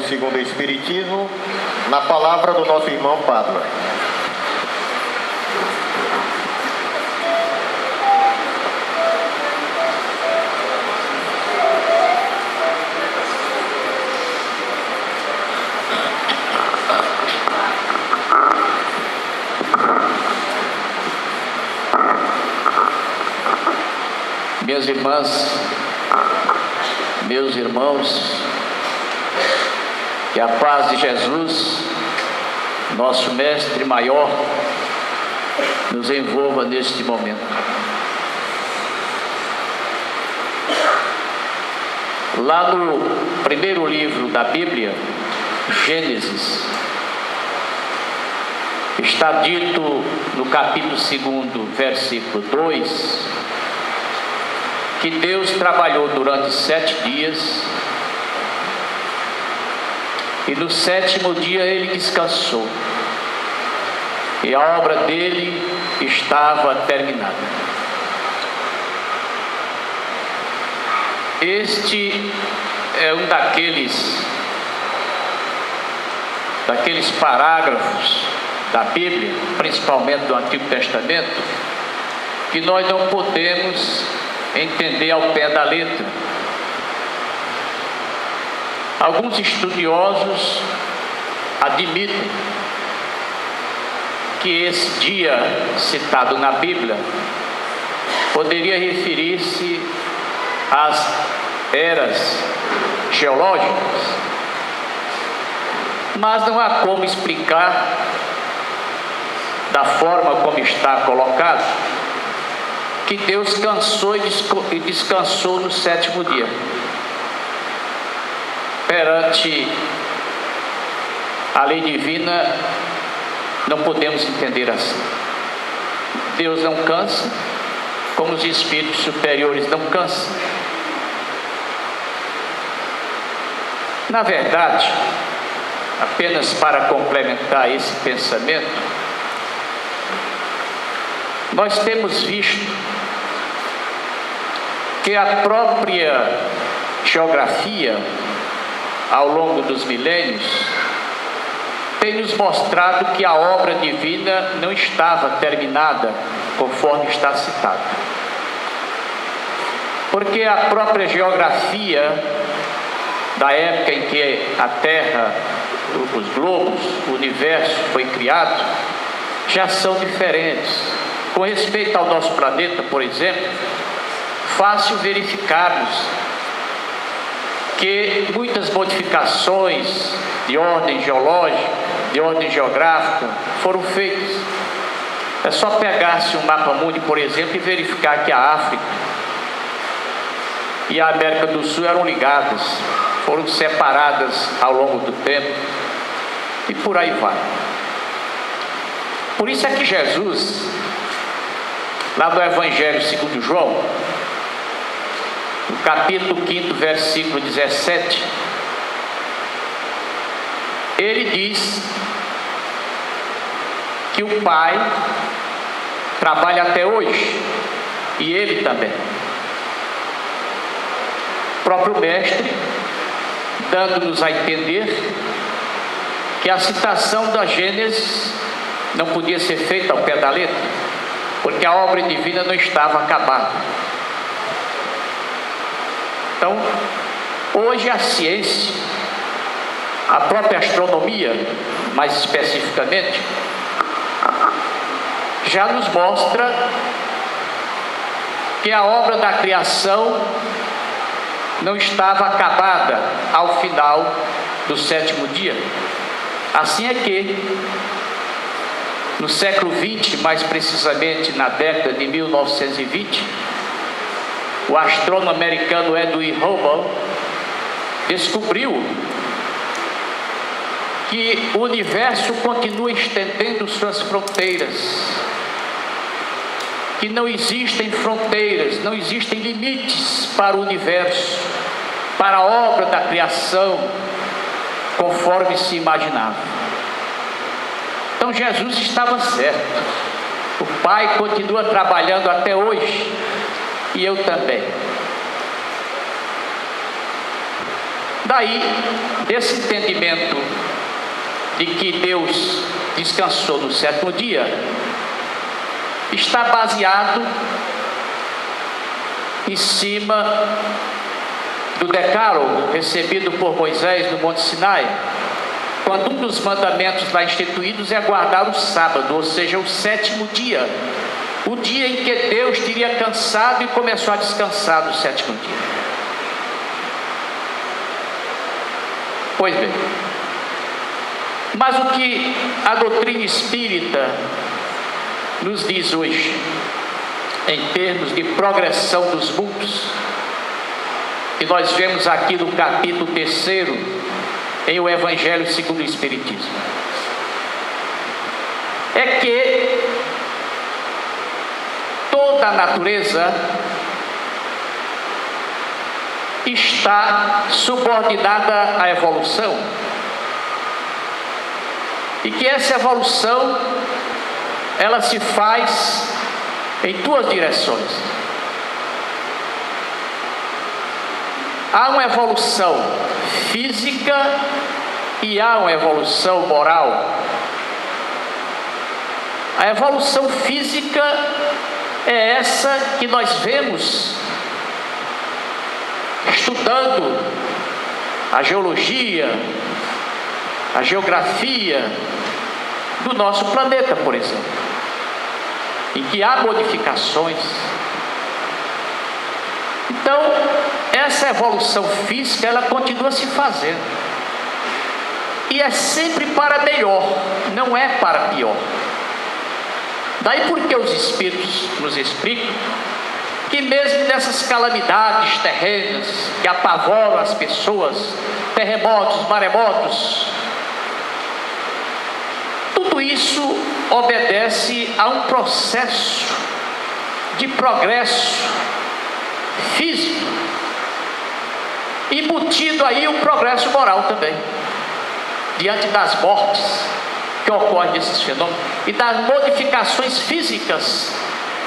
segundo o Espiritismo, na palavra do nosso irmão Pablo. Minhas irmãs, meus irmãos, que a paz de Jesus, nosso Mestre maior, nos envolva neste momento. Lá no primeiro livro da Bíblia, Gênesis, está dito no capítulo 2, versículo 2, que Deus trabalhou durante 7 dias e no 7º dia ele descansou e a obra dele estava terminada. Este é um daqueles parágrafos da Bíblia, principalmente do Antigo Testamento, que nós não podemos entender ao pé da letra. Alguns estudiosos admitem que esse dia citado na Bíblia poderia referir-se às eras geológicas, mas não há como explicar da forma como está colocado que Deus cansou e descansou no 7º dia. Perante a lei divina, não podemos entender assim. Deus não cansa, como os espíritos superiores não cansam. Na verdade, apenas para complementar esse pensamento, nós temos visto que a própria geografia, ao longo dos milênios, tem nos mostrado que a obra divina não estava terminada, conforme está citado. Porque a própria geografia da época em que a Terra, os globos, o universo foi criado, já são diferentes. Com respeito ao nosso planeta, por exemplo, fácil verificarmos que muitas modificações de ordem geológica, de ordem geográfica, foram feitas. É só pegar-se um mapa mundi, por exemplo, e verificar que a África e a América do Sul eram ligadas, foram separadas ao longo do tempo, e por aí vai. Por isso é que Jesus, lá no Evangelho segundo João, no capítulo 5, versículo 17, ele diz que o Pai trabalha até hoje, e ele também. O próprio Mestre, dando-nos a entender que a citação da Gênesis não podia ser feita ao pé da letra, porque a obra divina não estava acabada. Então, hoje a ciência, a própria astronomia, mais especificamente, já nos mostra que a obra da criação não estava acabada ao final do 7º dia. Assim é que, no século XX, mais precisamente na década de 1920, o astrônomo americano Edwin Hubble descobriu que o universo continua estendendo suas fronteiras, que não existem fronteiras, não existem limites para o universo, para a obra da criação, conforme se imaginava. Então Jesus estava certo. O Pai continua trabalhando até hoje, e eu também. Daí Esse entendimento de que Deus descansou no sétimo dia está baseado em cima do decálogo recebido por Moisés no Monte Sinai, quando um dos mandamentos lá instituídos é guardar o sábado, ou seja, o sétimo dia, o dia em que Deus teria cansado e começou a descansar no sétimo dia. Pois bem, mas o que a doutrina espírita nos diz hoje, em termos de progressão dos mundos, que nós vemos aqui no capítulo 3, em o Evangelho segundo o Espiritismo, é que toda a natureza está subordinada à evolução, e que essa evolução ela se faz em duas direções. Há uma evolução física e há uma evolução moral. A evolução física é essa que nós vemos estudando a geologia, a geografia do nosso planeta, por exemplo, em que há modificações. Então, essa evolução física, ela continua se fazendo, e é sempre para melhor, não é para pior. Daí porque os Espíritos nos explicam que mesmo nessas calamidades terrenas que apavoram as pessoas, terremotos, maremotos, tudo isso obedece a um processo de progresso físico, embutido aí um progresso moral também, diante das mortes que ocorrem nesses fenômenos e das modificações físicas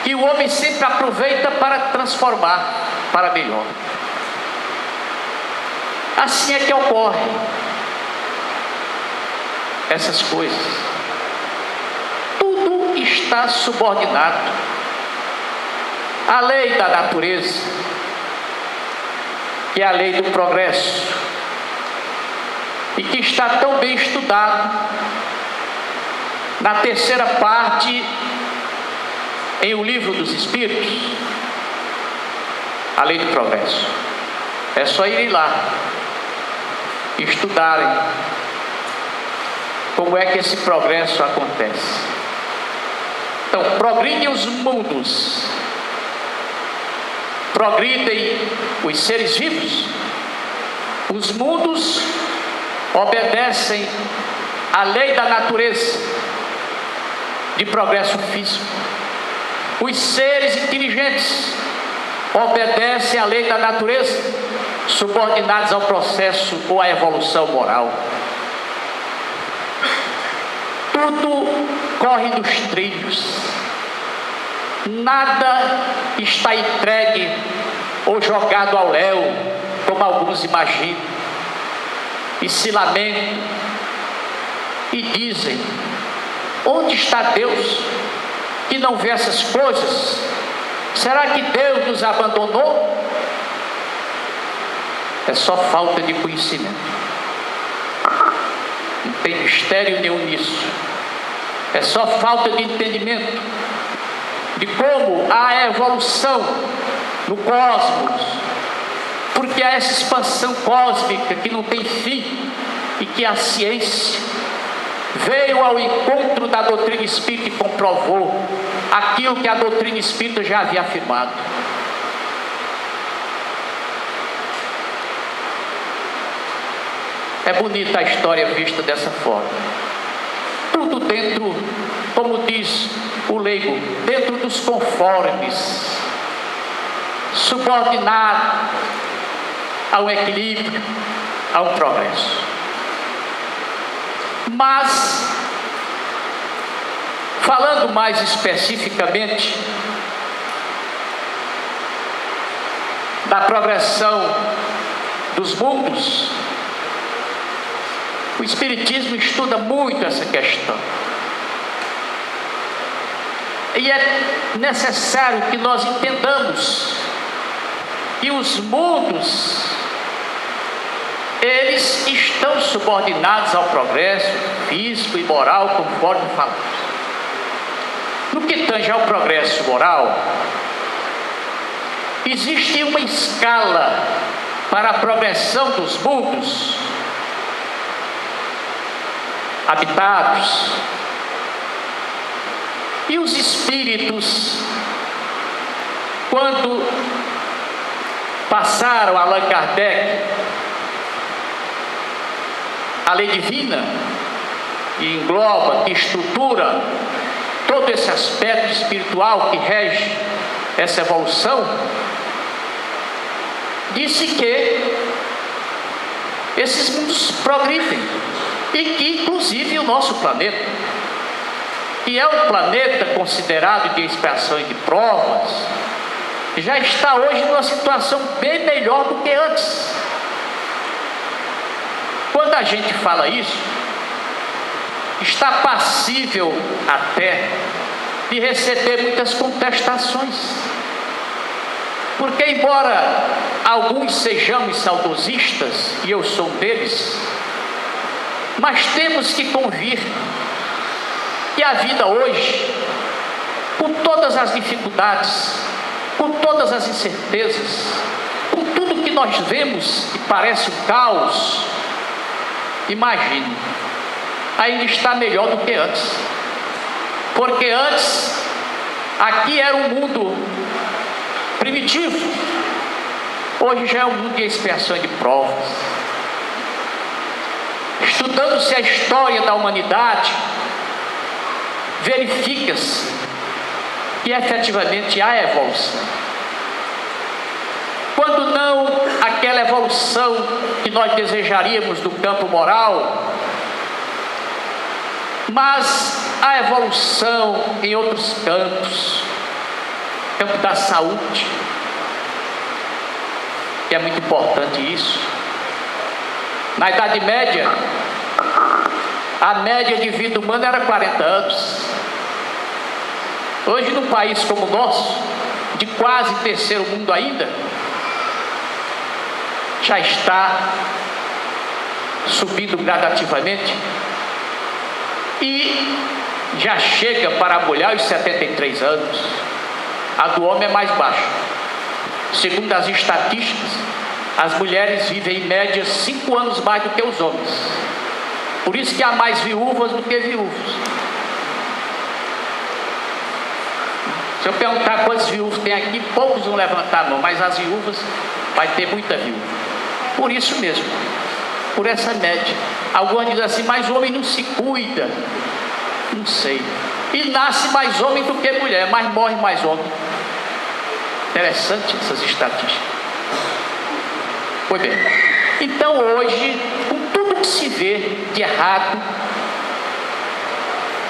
que o homem sempre aproveita para transformar para melhor. Assim é que ocorrem essas coisas. Tudo está subordinado à lei da natureza, que é a lei do progresso, e que está tão bem estudado na terceira parte em O Livro dos Espíritos, a lei do progresso. É só irem lá e estudarem como é que esse progresso acontece. Então, progridem os mundos, progridem os seres vivos. Os mundos obedecem à lei da natureza de progresso físico. Os seres inteligentes obedecem à lei da natureza, subordinados ao processo ou à evolução moral. Tudo corre nos trilhos, nada está entregue ou jogado ao léu, como alguns imaginam, e se lamentam e dizem: onde está Deus que não vê essas coisas? Será que Deus nos abandonou? É só falta de conhecimento. Não tem mistério nenhum nisso. É só falta de entendimento de como há a evolução no cosmos, porque há essa expansão cósmica que não tem fim e que a ciência veio ao encontro da doutrina espírita e comprovou aquilo que a doutrina espírita já havia afirmado. É bonita a história vista dessa forma. Tudo dentro, como diz o leigo, dentro dos conformes, subordinado a um equilíbrio, a um progresso. Mas, falando mais especificamente da progressão dos mundos, O Espiritismo estuda muito essa questão. E é necessário que nós entendamos que os mundos, eles estão subordinados ao progresso físico e moral, conforme falamos. No que tange ao progresso moral, existe uma escala para a progressão dos mundos habitados. E os espíritos, quando passaram a Allan Kardec a lei divina, que engloba, que estrutura todo esse aspecto espiritual que rege essa evolução, disse que esses mundos progridem e que inclusive o nosso planeta, que é um planeta considerado de expiação e de provas, já está hoje numa situação bem melhor do que antes. Quando a gente fala isso, está passível até de receber muitas contestações, porque embora alguns sejamos saudosistas, e eu sou um deles, mas temos que convir que a vida hoje, com todas as dificuldades, com todas as incertezas, com tudo que nós vemos que parece um caos, imagine, ainda está melhor do que antes. Porque antes, aqui era um mundo primitivo, hoje já é um mundo de expiação e de provas. Estudando-se a história da humanidade, verifica-se que efetivamente há evolução. Quando não aquela evolução que nós desejaríamos do campo moral, mas a evolução em outros campos, campo da saúde, que é muito importante isso. Na Idade Média, a média de vida humana era 40 anos. Hoje, num país como o nosso, de quase terceiro mundo ainda, já está subindo gradativamente e já chega para a mulher os 73 anos. A do homem é mais baixa. Segundo as estatísticas, as mulheres vivem em média 5 anos mais do que os homens. Por isso que há mais viúvas do que viúvos. Se eu perguntar quantos viúvos tem aqui, poucos vão levantar a mão, mas as viúvas vai ter muita viúva. Por isso mesmo, por essa média. Alguns dizem assim, mas o homem não se cuida. Não sei. E nasce mais homem do que mulher, mas morre mais homem. Interessante essas estatísticas. Pois bem. Então hoje, com tudo que se vê de errado,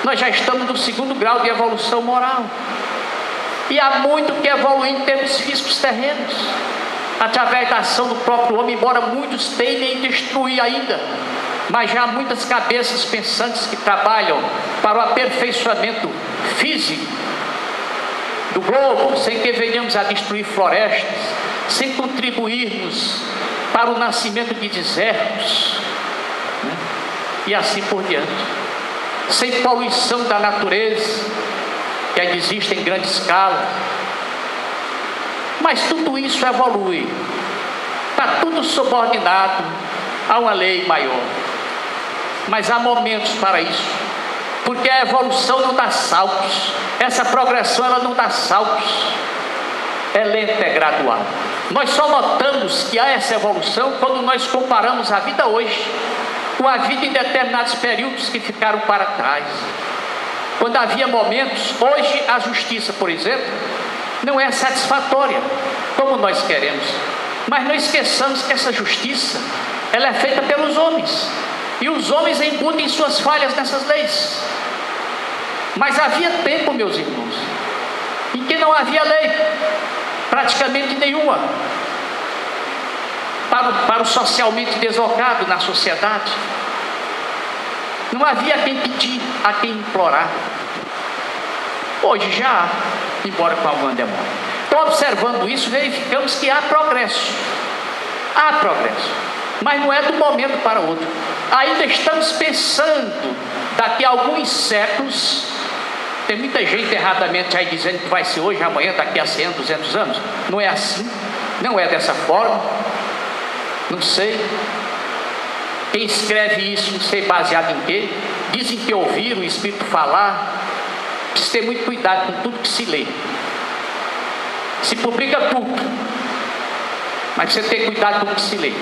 nós já estamos no 2º grau de evolução moral. E há muito que evoluir em termos físicos terrenos, através da ação do próprio homem, embora muitos teimem em destruir ainda, mas já há muitas cabeças pensantes que trabalham para o aperfeiçoamento físico do globo, sem que venhamos a destruir florestas, sem contribuirmos para o nascimento de desertos, né? E assim por diante, sem poluição da natureza, que ainda existe em grande escala. Mas tudo isso evolui, está tudo subordinado a uma lei maior. Mas há momentos para isso, porque a evolução não dá saltos, essa progressão ela não dá saltos, é lenta, é gradual. Nós só notamos que há essa evolução quando nós comparamos a vida hoje com a vida em determinados períodos que ficaram para trás. Quando havia momentos, hoje a justiça, por exemplo, não é satisfatória, como nós queremos. Mas não esqueçamos que essa justiça, ela é feita pelos homens. E os homens embutem suas falhas nessas leis. Mas havia tempo, meus irmãos, em que não havia lei, praticamente nenhuma, para o socialmente deslocado na sociedade. Não havia a quem pedir, a quem implorar. Hoje já há, embora com alguma demora. Então, observando isso, verificamos que há progresso. Há progresso. Mas não é de um momento para outro. Ainda estamos pensando, daqui a alguns séculos, tem muita gente erradamente aí dizendo que vai ser hoje, amanhã, daqui a 100, 200 anos. Não é assim, não é dessa forma. Não sei. Quem escreve isso, não sei baseado em quê. Dizem que ouviram o Espírito falar. Precisa ter muito cuidado com tudo que se lê. Se publica tudo, mas precisa ter cuidado com o que se lê.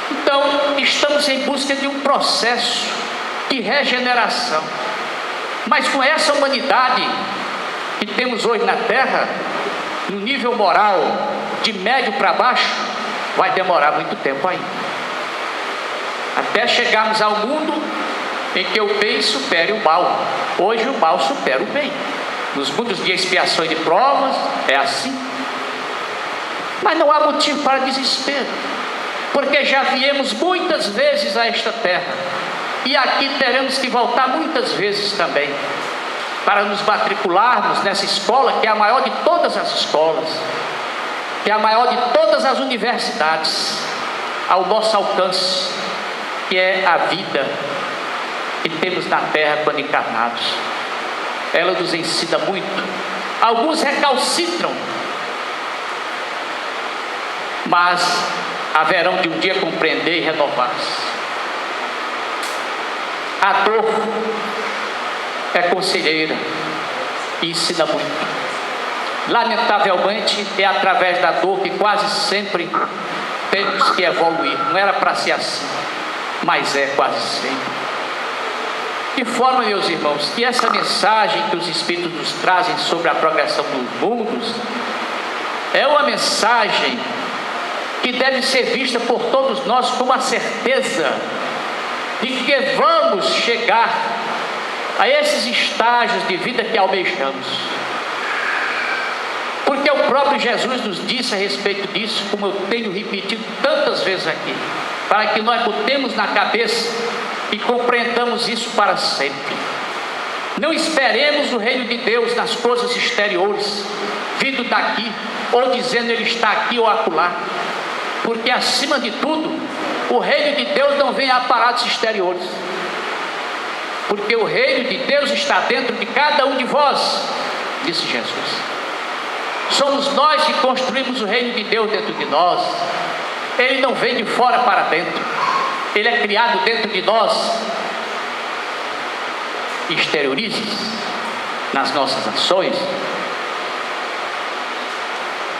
Então, estamos em busca de um processo de regeneração. Mas com essa humanidade que temos hoje na Terra, no nível moral, de médio para baixo, vai demorar muito tempo ainda. Até chegarmos ao mundo em que o bem supere o mal. Hoje o mal supera o bem. Nos mundos de expiação e de provas, é assim. Mas não há motivo para desespero, porque já viemos muitas vezes a esta terra, e aqui teremos que voltar muitas vezes também, para nos matricularmos nessa escola, que é a maior de todas as escolas, que é a maior de todas as universidades, ao nosso alcance, que é a vida que temos na terra quando encarnados. Ela nos ensina muito. Alguns recalcitram, mas haverão de um dia compreender e renovar-se. A dor é conselheira e ensina muito. Lamentavelmente, é através da dor que quase sempre temos que evoluir. Não era para ser assim, mas é quase sempre. De forma, meus irmãos, que essa mensagem que os Espíritos nos trazem sobre a progressão dos mundos é uma mensagem que deve ser vista por todos nós com a certeza de que vamos chegar a esses estágios de vida que almejamos. Porque o próprio Jesus nos disse a respeito disso, como eu tenho repetido tantas vezes aqui, para que nós botemos na cabeça e compreendamos isso para sempre. Não esperemos o reino de Deus nas coisas exteriores, vindo daqui, ou dizendo ele está aqui ou acolá. Porque acima de tudo, o reino de Deus não vem a aparatos exteriores. Porque o reino de Deus está dentro de cada um de vós, disse Jesus. Somos nós que construímos o reino de Deus dentro de nós. Ele não vem de fora para dentro. Ele é criado dentro de nós. Exteriorize-se nas nossas ações,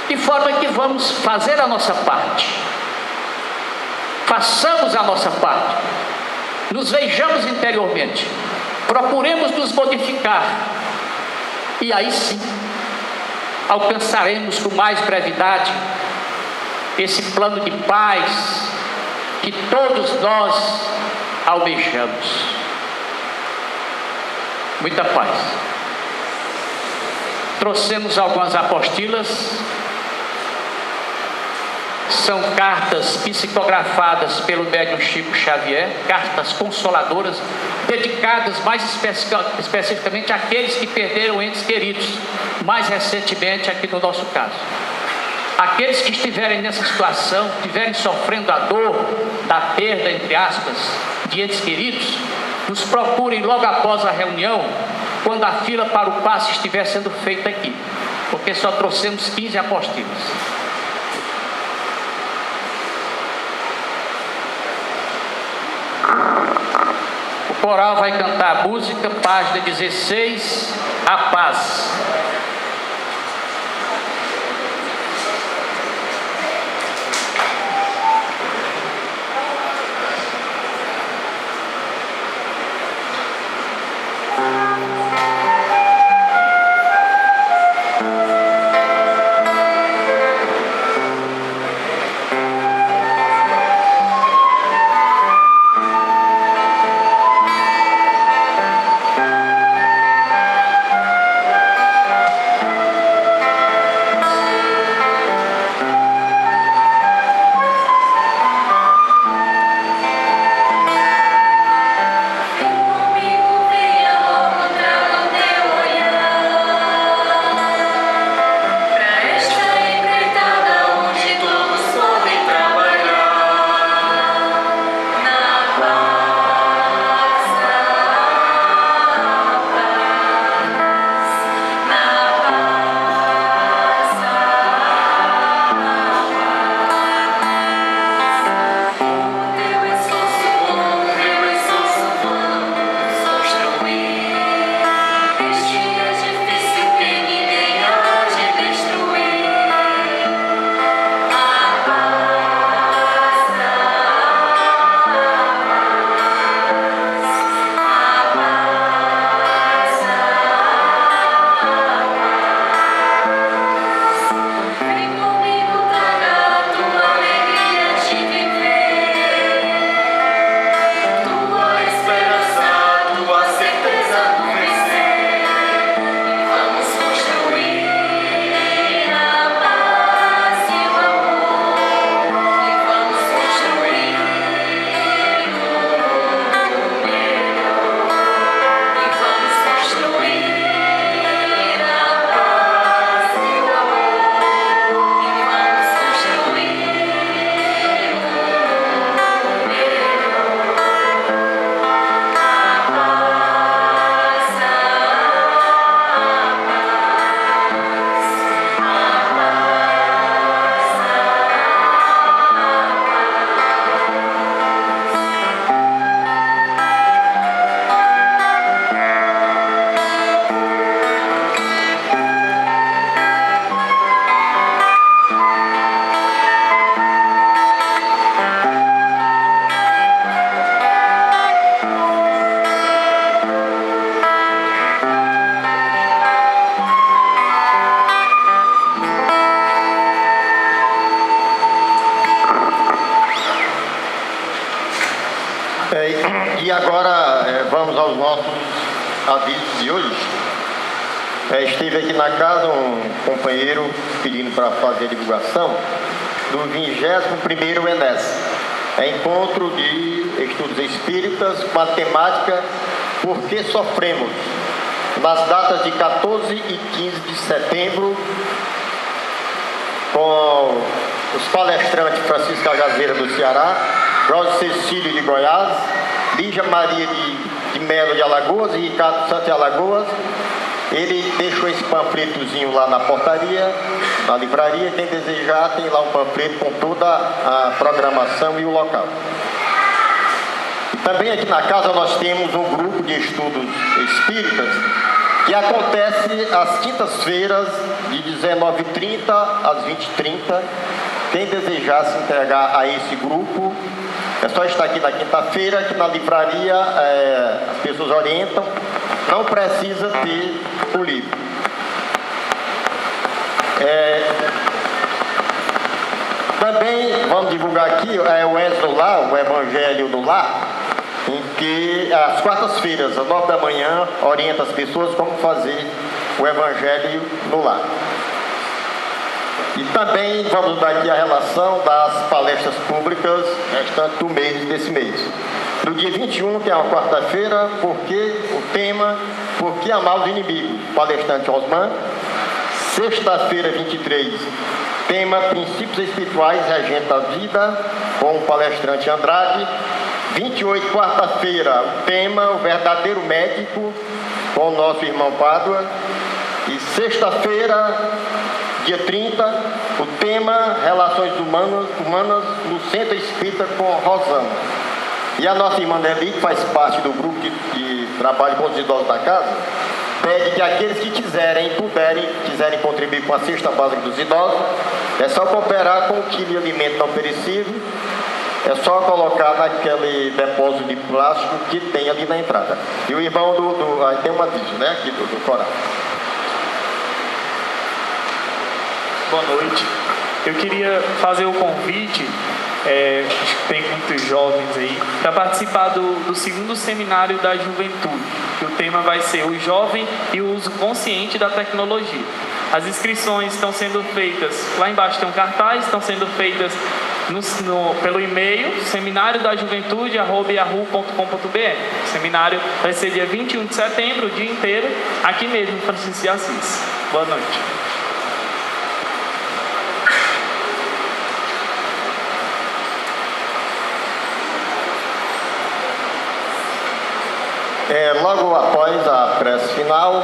de forma que vamos fazer a nossa parte. Façamos a nossa parte. Nos vejamos interiormente. Procuremos nos modificar. E aí sim, alcançaremos com mais brevidade esse plano de paz que todos nós almejamos. Muita paz. Trouxemos algumas apostilas. São cartas psicografadas pelo médium Chico Xavier, cartas consoladoras, dedicadas mais especificamente àqueles que perderam entes queridos, mais recentemente aqui no nosso caso. Aqueles que estiverem nessa situação, estiverem sofrendo a dor da perda, entre aspas, de entes queridos, nos procurem logo após a reunião, quando a fila para o passe estiver sendo feita aqui, porque só trouxemos 15 apostilas. O coral vai cantar a música, página 16, A Paz. agora vamos aos nossos avisos de hoje. Esteve aqui na casa um companheiro pedindo para fazer a divulgação do 21º ENES, Encontro de Estudos Espíritas, com a temática Por que Sofremos, nas datas de 14 e 15 de setembro, com os palestrantes Francisco Cajazeira do Ceará, Jorge Cecílio de Goiás, Lígia Maria de Melo de Alagoas e Ricardo Santos de Alagoas. Ele deixou esse panfletozinho lá na portaria, na livraria. Quem desejar tem lá um panfleto com toda a programação e o local. E também aqui na casa nós temos um grupo de estudos espíritas que acontece às quintas-feiras de 19h30 às 20h30. Quem desejar se integrar a esse grupo, é só estar aqui na quinta-feira, aqui na livraria, as pessoas orientam, não precisa ter o livro. Também vamos divulgar aqui o Êxodo Lar, o Evangelho do Lar, em que às quartas-feiras, às 9 da manhã, orienta as pessoas como fazer o Evangelho no lar. E também vamos dar aqui a relação das palestras públicas restantes do mês desse mês. No dia 21, que é uma quarta-feira, Por que amar os inimigos? Palestrante Osman. Sexta-feira, 23, tema Princípios Espirituais e Agente da Vida, com o palestrante Andrade. 28, quarta-feira, o tema O Verdadeiro Médico, com o nosso irmão Pádua. E sexta-feira, dia 30, o tema Relações Humanas no Centro Espírita, com Rosana. E a nossa irmã Nelly, que faz parte do grupo de trabalho com os idosos da casa, pede que aqueles que quiserem contribuir com a cesta básica dos idosos, é só cooperar com o quilo de alimento não perecível, é só colocar naquele depósito de plástico que tem ali na entrada. E o irmão aí tem um aviso, né, aqui do coral. Boa noite. Eu queria fazer o convite, acho que tem muitos jovens aí, para participar do segundo seminário da juventude, que o tema vai ser o jovem e o uso consciente da tecnologia. As inscrições estão sendo feitas, lá embaixo tem um cartaz, estão sendo feitas pelo e-mail seminariodajuventude@yahoo.com.br. O seminário vai ser dia 21 de setembro, o dia inteiro, aqui mesmo em Francisco de Assis. Boa noite. Logo após a prece final,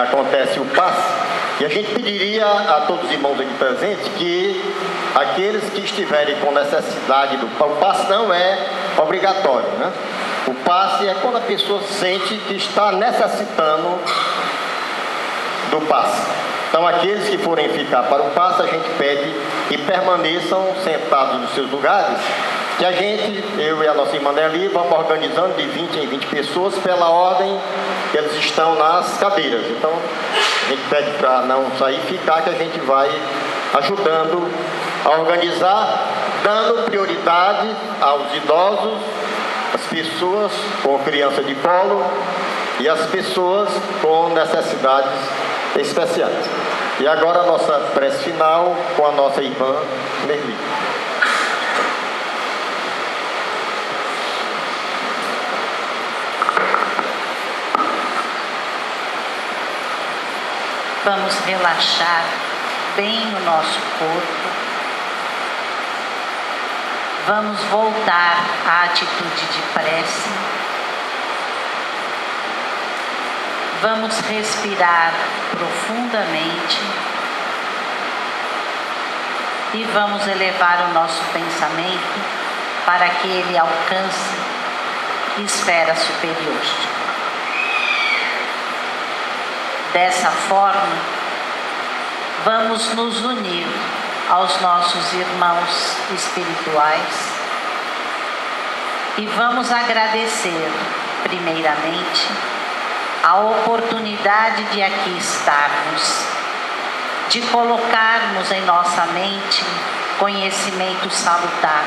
acontece o passe, e a gente pediria a todos os irmãos aqui presentes que aqueles que estiverem com necessidade o passe não é obrigatório, né? O passe é quando a pessoa sente que está necessitando do passe. Então, aqueles que forem ficar para o passe, a gente pede que permaneçam sentados nos seus lugares, que a gente, eu e a nossa irmã Nelly, vamos organizando de 20 em 20 pessoas pela ordem que eles estão nas cadeiras. Então, a gente pede para não sair e ficar, que a gente vai ajudando a organizar, dando prioridade aos idosos, as pessoas com criança de colo e as pessoas com necessidades especiais. E agora a nossa prece final com a nossa irmã Nelly. Vamos relaxar bem o nosso corpo. Vamos voltar à atitude de prece. Vamos respirar profundamente e vamos elevar o nosso pensamento para que ele alcance esfera superior. Dessa forma, vamos nos unir aos nossos irmãos espirituais e vamos agradecer, primeiramente, a oportunidade de aqui estarmos, de colocarmos em nossa mente conhecimento salutar,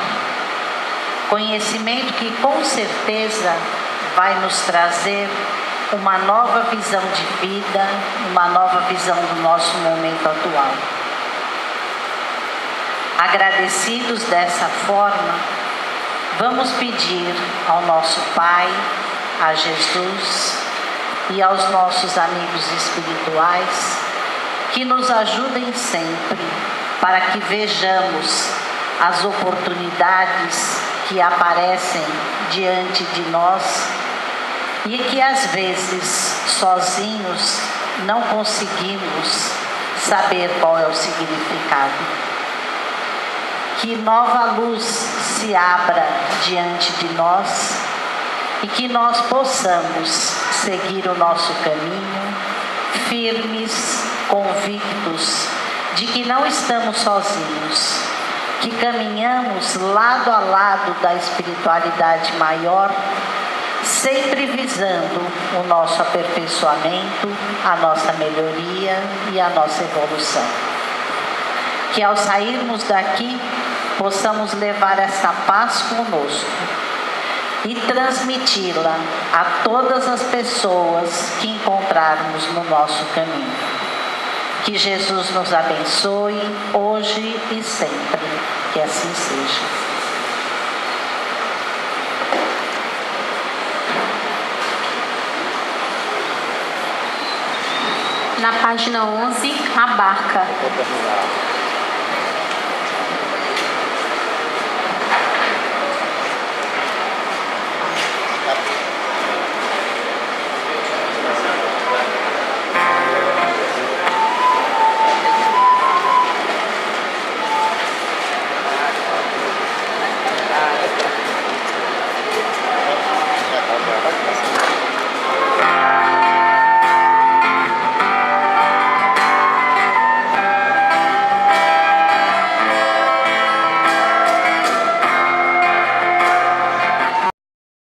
conhecimento que com certeza vai nos trazer uma nova visão de vida, uma nova visão do nosso momento atual. Agradecidos dessa forma, vamos pedir ao nosso Pai, a Jesus e aos nossos amigos espirituais que nos ajudem sempre para que vejamos as oportunidades que aparecem diante de nós e que às vezes sozinhos não conseguimos saber qual é o significado. Que nova luz se abra diante de nós e que nós possamos seguir o nosso caminho, firmes, convictos de que não estamos sozinhos, que caminhamos lado a lado da espiritualidade maior, sempre visando o nosso aperfeiçoamento, a nossa melhoria e a nossa evolução. Que ao sairmos daqui, possamos levar essa paz conosco e transmiti-la a todas as pessoas que encontrarmos no nosso caminho. Que Jesus nos abençoe hoje e sempre. Que assim seja. Na página 11, a barca.